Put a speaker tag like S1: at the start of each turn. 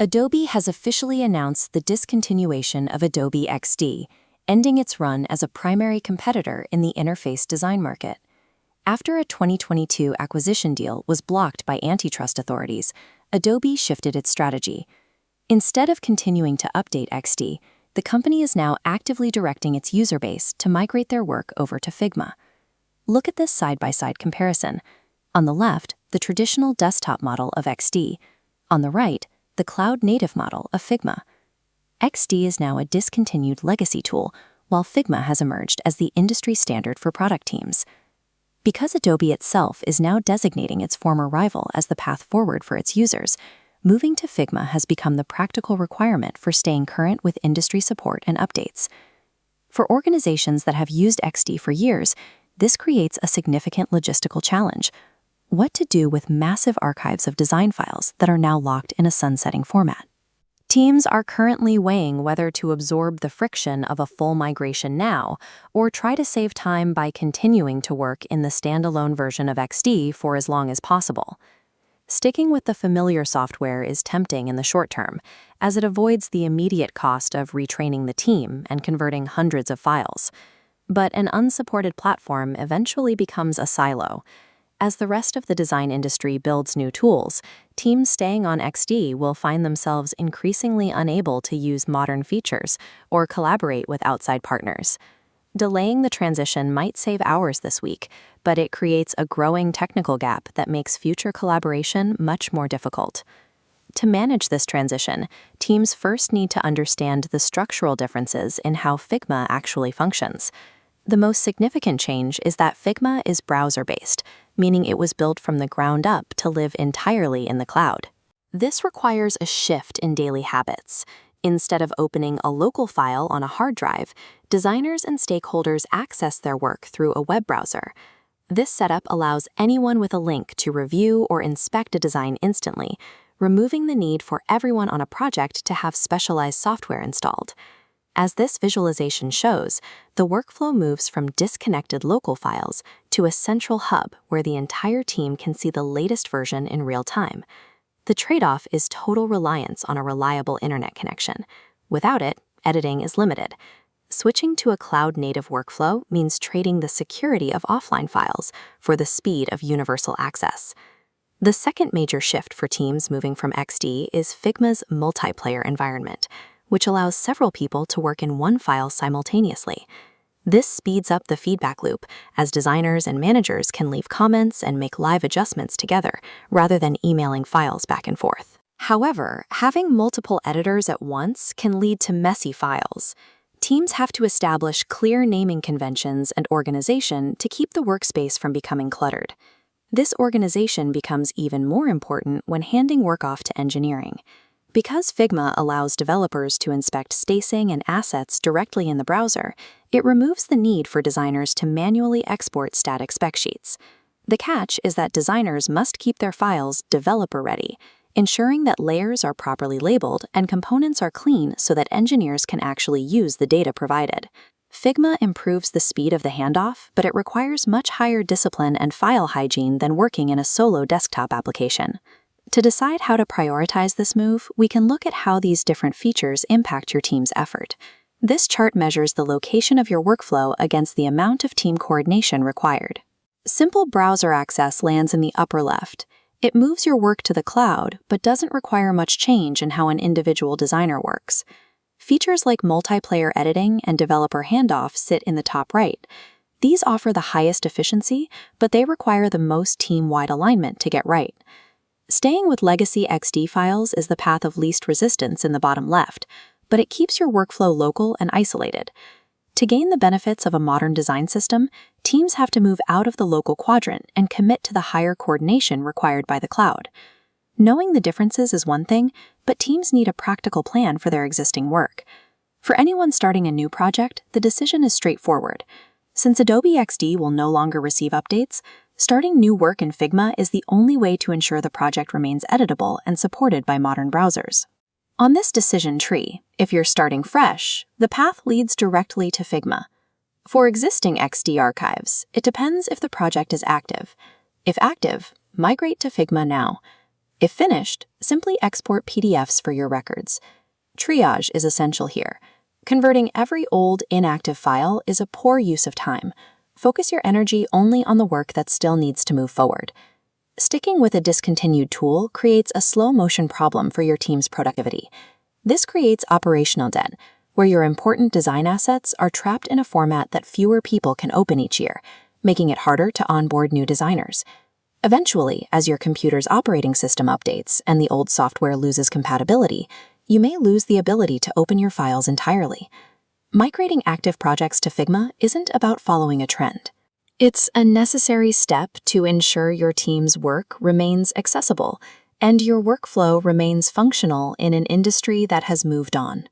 S1: Adobe has officially announced the discontinuation of Adobe XD, ending its run as a primary competitor in the interface design market. After a 2022 acquisition deal was blocked by antitrust authorities, Adobe shifted its strategy. Instead of continuing to update XD, the company is now actively directing its user base to migrate their work over to Figma. Look at this side-by-side comparison. On the left, the traditional desktop model of XD. On the right, the cloud-native model of Figma. XD is now a discontinued legacy tool, while Figma has emerged as the industry standard for product teams. Because Adobe itself is now designating its former rival as the path forward for its users, moving to Figma has become the practical requirement for staying current with industry support and updates. For organizations that have used XD for years, this creates a significant logistical challenge. What to do with massive archives of design files that are now locked in a sunsetting format? Teams are currently weighing whether to absorb the friction of a full migration now or try to save time by continuing to work in the standalone version of XD for as long as possible. Sticking with the familiar software is tempting in the short term, as it avoids the immediate cost of retraining the team and converting hundreds of files. But an unsupported platform eventually becomes a silo. As the rest of the design industry builds new tools, teams staying on XD will find themselves increasingly unable to use modern features or collaborate with outside partners. Delaying the transition might save hours this week, but it creates a growing technical gap that makes future collaboration much more difficult. To manage this transition, teams first need to understand the structural differences in how Figma actually functions. The most significant change is that Figma is browser-based, meaning it was built from the ground up to live entirely in the cloud. This requires a shift in daily habits. Instead of opening a local file on a hard drive, designers and stakeholders access their work through a web browser. This setup allows anyone with a link to review or inspect a design instantly, removing the need for everyone on a project to have specialized software installed. As this visualization shows, the workflow moves from disconnected local files to a central hub where the entire team can see the latest version in real time. The trade-off is total reliance on a reliable internet connection. Without it, editing is limited. Switching to a cloud-native workflow means trading the security of offline files for the speed of universal access. The second major shift for teams moving from XD is Figma's multiplayer environment, which allows several people to work in one file simultaneously. This speeds up the feedback loop, as designers and managers can leave comments and make live adjustments together, rather than emailing files back and forth. However, having multiple editors at once can lead to messy files. Teams have to establish clear naming conventions and organization to keep the workspace from becoming cluttered. This organization becomes even more important when handing work off to engineering. Because Figma allows developers to inspect spacing and assets directly in the browser, it removes the need for designers to manually export static spec sheets. The catch is that designers must keep their files developer-ready, ensuring that layers are properly labeled and components are clean so that engineers can actually use the data provided. Figma improves the speed of the handoff, but it requires much higher discipline and file hygiene than working in a solo desktop application. To decide how to prioritize this move, we can look at how these different features impact your team's effort. This chart measures the location of your workflow against the amount of team coordination required. Simple browser access lands in the upper left. It moves your work to the cloud, but doesn't require much change in how an individual designer works. Features like multiplayer editing and developer handoff sit in the top right. These offer the highest efficiency, but they require the most team-wide alignment to get right. Staying with legacy XD files is the path of least resistance in the bottom left, but it keeps your workflow local and isolated. To gain the benefits of a modern design system, teams have to move out of the local quadrant and commit to the higher coordination required by the cloud. Knowing the differences is one thing, but teams need a practical plan for their existing work. For anyone starting a new project, the decision is straightforward. Since Adobe XD will no longer receive updates, starting new work in Figma is the only way to ensure the project remains editable and supported by modern browsers. On this decision tree, if you're starting fresh, the path leads directly to Figma. For existing XD archives, it depends if the project is active. If active, migrate to Figma now. If finished, simply export PDFs for your records. Triage is essential here. Converting every old, inactive file is a poor use of time. Focus your energy only on the work that still needs to move forward. Sticking with a discontinued tool creates a slow-motion problem for your team's productivity. This creates operational debt, where your important design assets are trapped in a format that fewer people can open each year, making it harder to onboard new designers. Eventually, as your computer's operating system updates and the old software loses compatibility, you may lose the ability to open your files entirely. Migrating active projects to Figma isn't about following a trend. It's a necessary step to ensure your team's work remains accessible and your workflow remains functional in an industry that has moved on.